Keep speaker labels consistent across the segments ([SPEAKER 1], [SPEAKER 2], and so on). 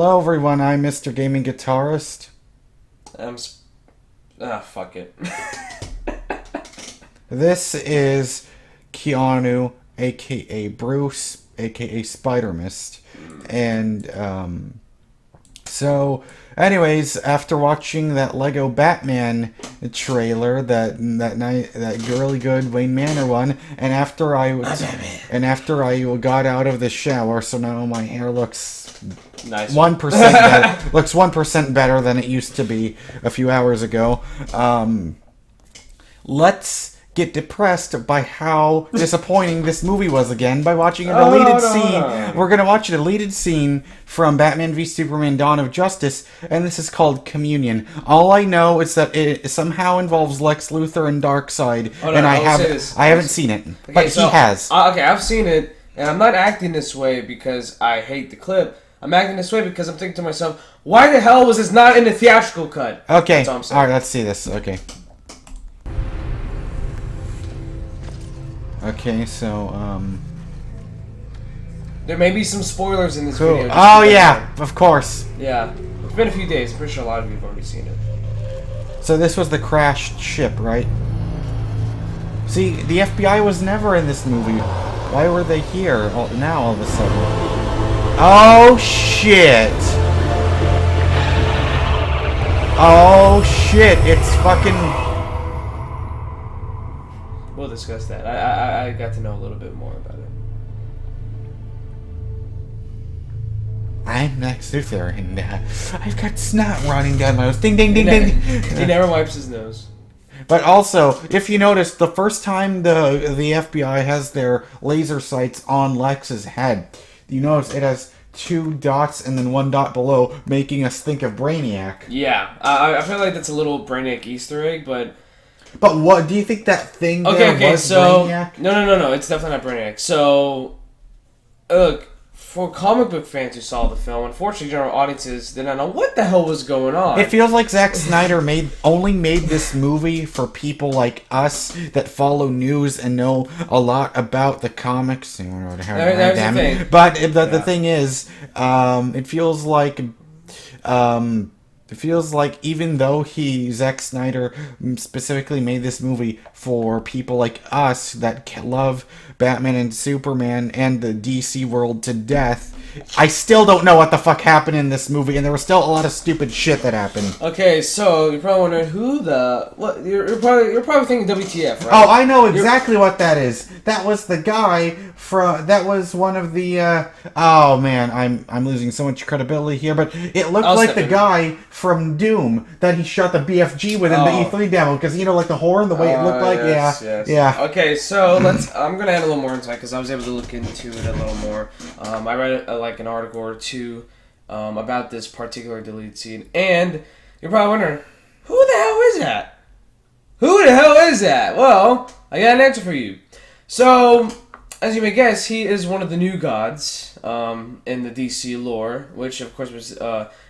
[SPEAKER 1] Hello everyone, I'm MrGamingGuitarist.
[SPEAKER 2] Fuck it.
[SPEAKER 1] This is Keanu, aka Bruce, aka Spider-Mist. Anyways, after watching that Lego Batman trailer, that really good Wayne Manor one, and after I got out of the shower, so now my hair looks
[SPEAKER 2] Nice.
[SPEAKER 1] 1% better, looks 1% better than it used to be a few hours ago. Let's get depressed by how disappointing this movie was again by watching a deleted scene. We're gonna watch a deleted scene from Batman v Superman: Dawn of Justice, and this is called Communion. All I know is that it somehow involves Lex Luthor and Darkseid, and I haven't seen it, but he has.
[SPEAKER 2] Okay, I've seen it, and I'm not acting this way because I hate the clip. I'm acting this way because I'm thinking to myself, why the hell was this not in the theatrical cut?
[SPEAKER 1] Okay,
[SPEAKER 2] That's all I'm saying.
[SPEAKER 1] alright, let's see this. Okay. Okay, so,
[SPEAKER 2] there may be some spoilers in this
[SPEAKER 1] cool.
[SPEAKER 2] video.
[SPEAKER 1] Oh, yeah, of course.
[SPEAKER 2] Yeah. It's been a few days. I'm pretty sure a lot of you have already seen it.
[SPEAKER 1] So this was the crashed ship, right? See, the FBI was never in this movie. Why were they here now all of a sudden? Oh, shit. Oh, shit. It's fucking...
[SPEAKER 2] We'll discuss that. I got to know a little bit more about it.
[SPEAKER 1] I'm Lex Luthor, and I've got snot running down my nose. Ding, ding, ding, ding.
[SPEAKER 2] He never wipes his nose.
[SPEAKER 1] But also, if you notice, the first time the FBI has their laser sights on Lex's head, you notice it has 2 dots and then 1 dot below, making us think of Brainiac.
[SPEAKER 2] Yeah, I feel like that's a little Brainiac Easter egg, but...
[SPEAKER 1] But what, do you think that thing was Brainiac?
[SPEAKER 2] No, it's definitely not Brainiac. So, look, for comic book fans who saw the film, unfortunately general audiences did not know what the hell was going on.
[SPEAKER 1] It feels like Zack Snyder only made this movie for people like us that follow news and know a lot about the comics.
[SPEAKER 2] There's the thing.
[SPEAKER 1] But the thing is, it feels like... It feels like even though Zack Snyder specifically made this movie for people like us that love Batman and Superman and the DC world to death, I still don't know what the fuck happened in this movie, and there was still a lot of stupid shit that happened.
[SPEAKER 2] Okay, so you're probably wondering what you're probably thinking WTF, right?
[SPEAKER 1] Oh, I know exactly what that is. That was the guy that was one of the oh man, I'm losing so much credibility here, but it looked like the guy from Doom that he shot the BFG with in the E3 demo, because like the horn, the way it looked like.
[SPEAKER 2] Yes.
[SPEAKER 1] Yeah.
[SPEAKER 2] Okay, so I'm gonna add a little more insight because I was able to look into it a little more. I read an article or two about this particular deleted scene, and you're probably wondering, who the hell is that? Who the hell is that? Well, I got an answer for you. So, as you may guess, he is one of the new gods in the DC lore, which of course was,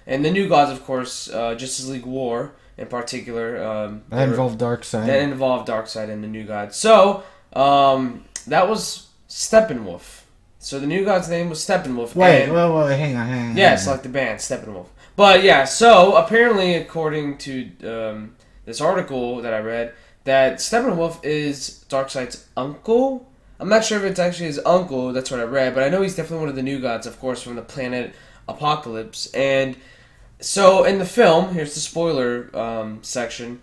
[SPEAKER 2] and the new gods, of course, Justice League War in particular.
[SPEAKER 1] That involved Darkseid.
[SPEAKER 2] That involved Darkseid and the new gods. So, that was Steppenwolf. So the new god's name was Steppenwolf.
[SPEAKER 1] Wait, hang on.
[SPEAKER 2] Yes, like the band, Steppenwolf. But yeah, so apparently, according to this article that I read, that Steppenwolf is Darkseid's uncle. I'm not sure if it's actually his uncle, that's what I read, but I know he's definitely one of the new gods, of course, from the planet Apocalypse. And so in the film, here's the spoiler section.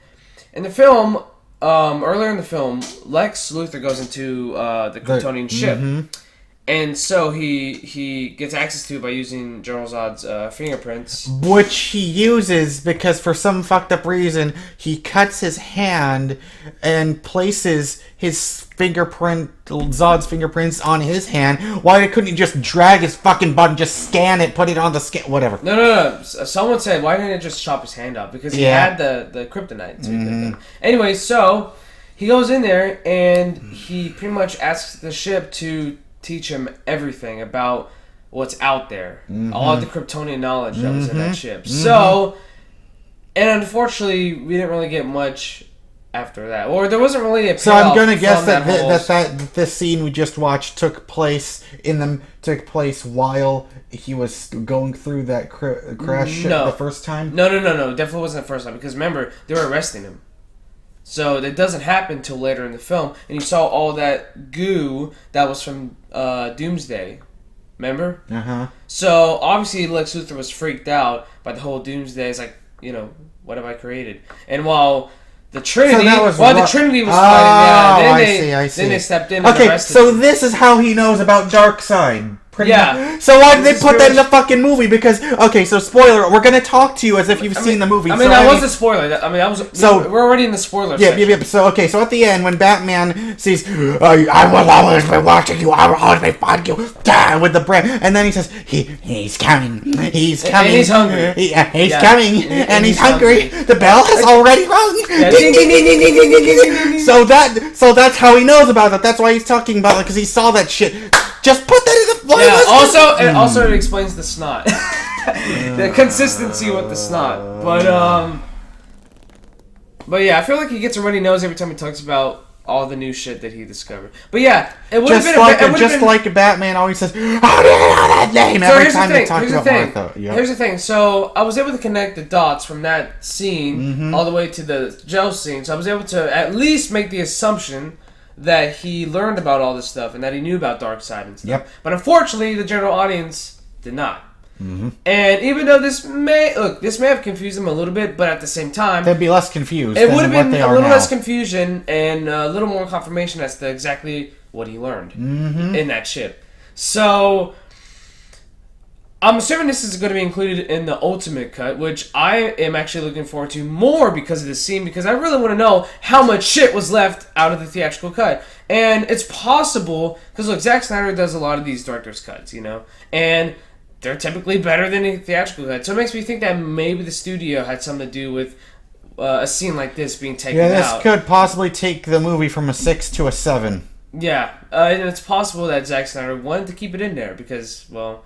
[SPEAKER 2] In the film, earlier in the film, Lex Luthor goes into the Kryptonian ship. Mm-hmm. And so he gets access to it by using General Zod's fingerprints.
[SPEAKER 1] Which he uses because for some fucked up reason, he cuts his hand and places his Zod's fingerprints on his hand. Why couldn't he just drag his fucking button, just scan it, put it on the scan, whatever?
[SPEAKER 2] No. Someone said, why didn't it just chop his hand off? Because he had the kryptonite. So anyway, so he goes in there and he pretty much asks the ship to teach him everything about what's out there. All of the Kryptonian knowledge that was in that ship. So, and unfortunately, we didn't really get much after that, or there wasn't really a payoff.
[SPEAKER 1] So I'm gonna guess
[SPEAKER 2] from
[SPEAKER 1] that this scene we just watched took place while he was going through that crash the first time.
[SPEAKER 2] No, definitely wasn't the first time, because remember, they were arresting him. So that doesn't happen till later in the film, and you saw all that goo that was from Doomsday. Remember? So obviously Lex Luthor was freaked out by the whole Doomsday. It's like, what have I created? And while the Trinity, was fighting, then they stepped in. And
[SPEAKER 1] okay, so this is how he knows about Darkseid.
[SPEAKER 2] Yeah.
[SPEAKER 1] So why did they put that in the fucking movie? Because so spoiler, we're gonna talk to you as if you've seen the movie.
[SPEAKER 2] That was a spoiler. We're already in the spoiler section.
[SPEAKER 1] Yeah. So at the end, when Batman sees, I will always be watching you. I will always find you. With the brand, and then he says, he's coming. He's coming.
[SPEAKER 2] And he's hungry.
[SPEAKER 1] He's coming, and he's hungry. The bell has already rung. Ding, ding, ding, ding, ding, ding, ding, ding. So that's how he knows about it. That's why he's talking about it, because he saw that shit. Just put that in the playlist.
[SPEAKER 2] Also it explains the snot. The consistency with the snot. But yeah, I feel like he gets a runny nose every time he talks about all the new shit that he discovered. But yeah, it would have been
[SPEAKER 1] just like Batman always says, "How do you know that name?" Every time they talk about Martha.
[SPEAKER 2] Here's the thing. So I was able to connect the dots from that scene all the way to the jail scene. So I was able to at least make the assumption that he learned about all this stuff and that he knew about Darkseid and stuff.
[SPEAKER 1] Yep.
[SPEAKER 2] But unfortunately, the general audience did not.
[SPEAKER 1] Mm-hmm.
[SPEAKER 2] And even though this may have confused them a little bit, but at the same time,
[SPEAKER 1] they'd be less confused.
[SPEAKER 2] It would have been a little less confusion and a little more confirmation as to exactly what he learned in that ship. So I'm assuming this is going to be included in the Ultimate Cut, which I am actually looking forward to more because of this scene, because I really want to know how much shit was left out of the theatrical cut. And it's possible, because look, Zack Snyder does a lot of these director's cuts, and they're typically better than a theatrical cut. So it makes me think that maybe the studio had something to do with a scene like this being taken out.
[SPEAKER 1] Yeah, this could possibly take the movie from a 6 to a 7.
[SPEAKER 2] Yeah, and it's possible that Zack Snyder wanted to keep it in there because, well,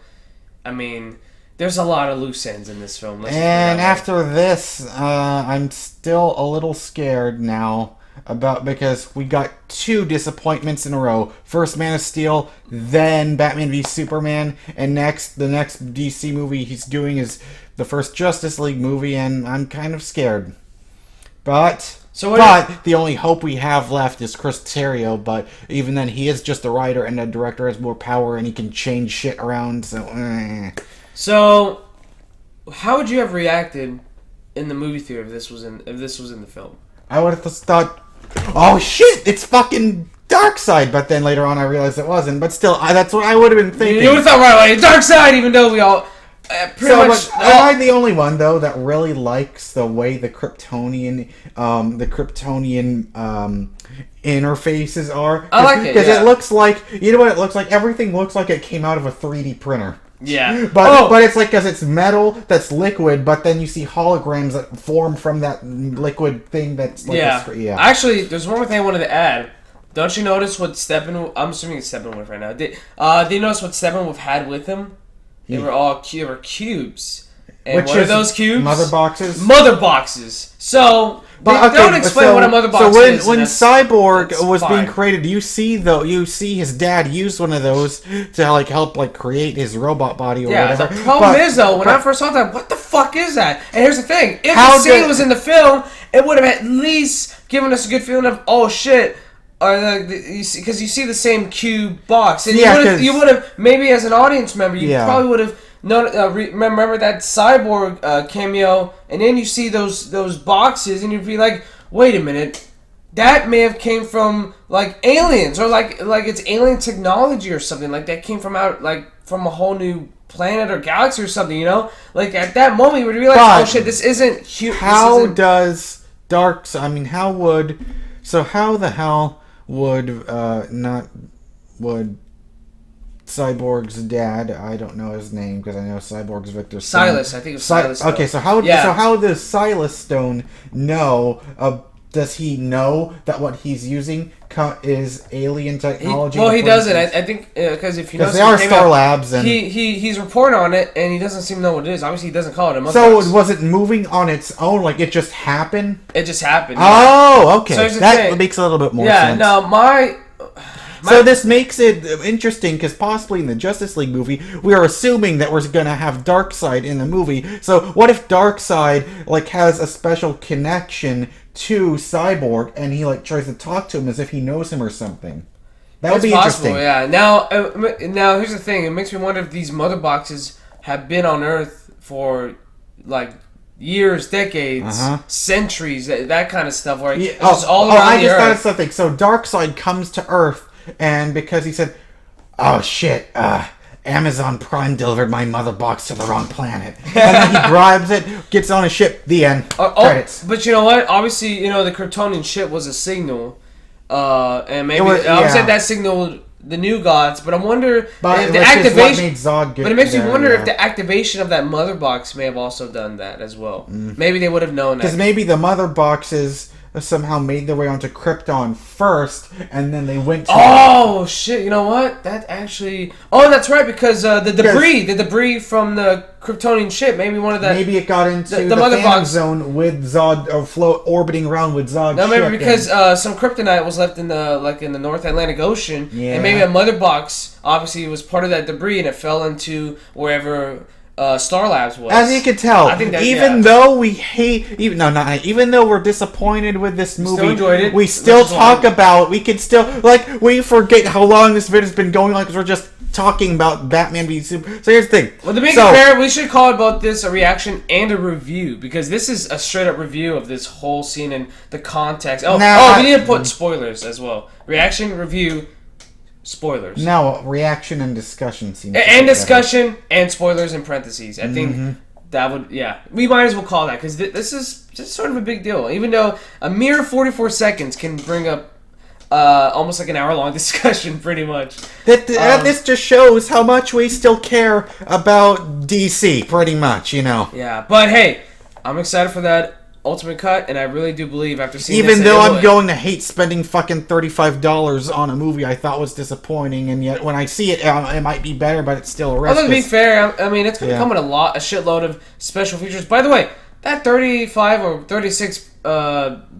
[SPEAKER 2] I mean, there's a lot of loose ends in this film.
[SPEAKER 1] And after this, I'm still a little scared now because we got 2 disappointments in a row. First Man of Steel, then Batman v Superman, and the next DC movie he's doing is the first Justice League movie, and I'm kind of scared. But the only hope we have left is Chris Terrio, but even then, he is just a writer, and the director has more power, and he can change shit around,
[SPEAKER 2] So, how would you have reacted in the movie theater if this was in the film?
[SPEAKER 1] I would have thought, oh shit, it's fucking Darkseid, but then later on I realized it wasn't, but still, that's what I would have been thinking.
[SPEAKER 2] You would have thought right away, Darkseid, even though we all...
[SPEAKER 1] Am I the only one though that really likes the way the Kryptonian interfaces are?
[SPEAKER 2] I like it
[SPEAKER 1] because it looks like what it looks like. Everything looks like it came out of a 3D printer.
[SPEAKER 2] Yeah,
[SPEAKER 1] but it's like because it's metal that's liquid, but then you see holograms that form from that liquid thing. That's like
[SPEAKER 2] Actually, there's one more thing I wanted to add. Don't you notice what I'm assuming it's Steppenwolf right now. Did you notice what Steppenwolf had with him? They were cubes. And what are those cubes?
[SPEAKER 1] Mother boxes?
[SPEAKER 2] Mother boxes. So, don't explain what a mother box is.
[SPEAKER 1] So when Cyborg was being created, you see his dad use one of those to help create his robot body or whatever.
[SPEAKER 2] The problem is though, when I first saw that, what the fuck is that? And here's the thing: if the scene was in the film, it would have at least given us a good feeling of, oh shit. Because you see the same cube box, and you would have maybe as an audience member, you probably would have remember that Cyborg cameo, and then you see those boxes, and you'd be like, wait a minute, that may have came from aliens or like it's alien technology or something that came from from a whole new planet or galaxy or something, at that moment you would realize, oh shit, this isn't human.
[SPEAKER 1] How the hell would Cyborg's dad, I don't know his name because I know Cyborg's Victor Stone.
[SPEAKER 2] Silas, I think it's Silas.
[SPEAKER 1] Okay, so how does Silas Stone know does he know that what he's using is alien technology?
[SPEAKER 2] He doesn't. I think because if you know,
[SPEAKER 1] they are Star Labs, and
[SPEAKER 2] he's reporting on it, and he doesn't seem to know what it is. Obviously, he doesn't call it a mother
[SPEAKER 1] so
[SPEAKER 2] box.
[SPEAKER 1] was it moving on its own? Like it just happened?
[SPEAKER 2] It just happened.
[SPEAKER 1] Oh, okay.
[SPEAKER 2] So
[SPEAKER 1] that makes a little bit more sense.
[SPEAKER 2] Yeah. No,
[SPEAKER 1] so this makes it interesting because possibly in the Justice League movie, we are assuming that we're going to have Darkseid in the movie. So what if Darkseid has a special connection to Cyborg and he tries to talk to him as if he knows him or something? That would be
[SPEAKER 2] possible,
[SPEAKER 1] interesting.
[SPEAKER 2] Yeah. Now here's the thing. It makes me wonder if these mother boxes have been on Earth for years, decades, centuries, that kind of stuff. Where it's just all around
[SPEAKER 1] I
[SPEAKER 2] the
[SPEAKER 1] just
[SPEAKER 2] Earth.
[SPEAKER 1] thought of something. So Darkseid comes to Earth. And because he said, "Oh shit, Amazon Prime delivered my mother box to the wrong planet," and then he grabs it, gets on a ship. The end. Credits.
[SPEAKER 2] But you know what? Obviously, the Kryptonian ship was a signal, and maybe I would say that signal the new gods. But I wonder if the activation.
[SPEAKER 1] Made Zod good
[SPEAKER 2] but it makes me wonder
[SPEAKER 1] yeah.
[SPEAKER 2] if the activation of that mother box may have also done that as well. Maybe they would have known that
[SPEAKER 1] because maybe the mother boxes somehow made their way onto Krypton first, and then they went to...
[SPEAKER 2] shit, you know what? That actually... that's right, because the debris from the Kryptonian ship, maybe it got into the mother box zone with Zod, orbiting around with Zod's ship. Maybe because some kryptonite was left in the North Atlantic Ocean, and maybe a mother box obviously was part of that debris, and it fell into wherever... Star Labs was.
[SPEAKER 1] As you can tell,
[SPEAKER 2] I think
[SPEAKER 1] even though we hate, even though we're disappointed with this movie,
[SPEAKER 2] still enjoyed it.
[SPEAKER 1] We still talk about. We could still we forget how long this video's been going on because we're just talking about Batman v Super. So here's the thing.
[SPEAKER 2] Well, to make it fair, we should call about this a reaction and a review because this is a straight up review of this whole scene and the context. We need to put spoilers as well. Reaction, review. Spoilers.
[SPEAKER 1] Now, reaction and discussion seems
[SPEAKER 2] and discussion and spoilers in parentheses. I think that would, we might as well call that because this is just sort of a big deal. Even though a mere 44 seconds can bring up almost like an hour-long discussion, pretty much.
[SPEAKER 1] This just shows how much we still care about DC, pretty much,
[SPEAKER 2] Yeah, but hey, I'm excited for that Ultimate Cut, and I really do believe after seeing
[SPEAKER 1] even though I'm going to hate spending fucking $35 on a movie I thought was disappointing, and yet when I see it, it might be better, but it's still a risk.
[SPEAKER 2] To be fair, I mean it's going to come with a shitload of special features. By the way, that $35 or $36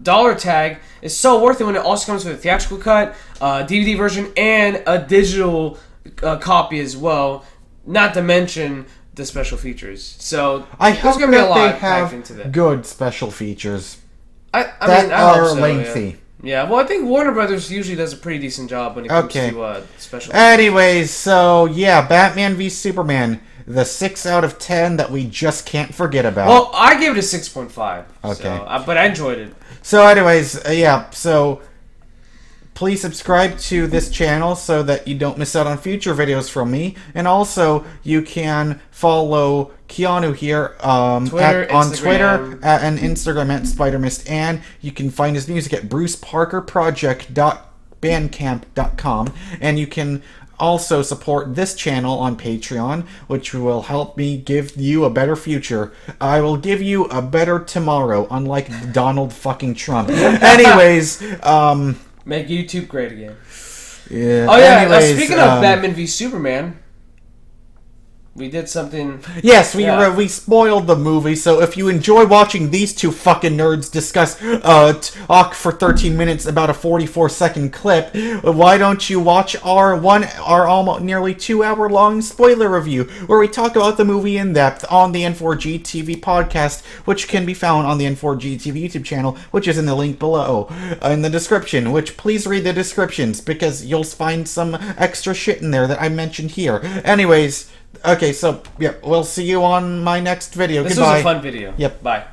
[SPEAKER 2] dollar tag is so worth it when it also comes with a theatrical cut, DVD version, and a digital copy as well. Not to mention the special features. So
[SPEAKER 1] I hope
[SPEAKER 2] gonna be a lot
[SPEAKER 1] they have
[SPEAKER 2] into that.
[SPEAKER 1] good special features
[SPEAKER 2] I
[SPEAKER 1] are
[SPEAKER 2] hope so,
[SPEAKER 1] lengthy.
[SPEAKER 2] Yeah, well, I think Warner Brothers usually does a pretty decent job when it comes to special features.
[SPEAKER 1] Anyways, so yeah, Batman v Superman, the 6 out of 10 that we just can't forget about.
[SPEAKER 2] Well, I gave it a 6.5.
[SPEAKER 1] Okay.
[SPEAKER 2] So, but I enjoyed it.
[SPEAKER 1] So anyways, so please subscribe to this channel so that you don't miss out on future videos from me. And also, you can follow Keanu here on Twitter and Instagram at SpiderMist. And you can find his music at bruceparkerproject.bandcamp.com. And you can also support this channel on Patreon, which will help me give you a better future. I will give you a better tomorrow, unlike Donald fucking Trump. Anyways,
[SPEAKER 2] make YouTube great again.
[SPEAKER 1] Yeah.
[SPEAKER 2] Oh yeah. Anyways, speaking of Batman v Superman, we did something.
[SPEAKER 1] Yes, we spoiled the movie. So if you enjoy watching these two fucking nerds discuss talk for 13 minutes about a 44-second clip, why don't you watch our almost nearly 2-hour long spoiler review where we talk about the movie in depth on the N4G TV podcast, which can be found on the N4G TV YouTube channel, which is in the link below in the description. Which please read the descriptions because you'll find some extra shit in there that I mentioned here. Anyways. Okay, so, we'll see you on my next video.
[SPEAKER 2] This
[SPEAKER 1] Goodbye.
[SPEAKER 2] was a fun video.
[SPEAKER 1] Yep.
[SPEAKER 2] Bye.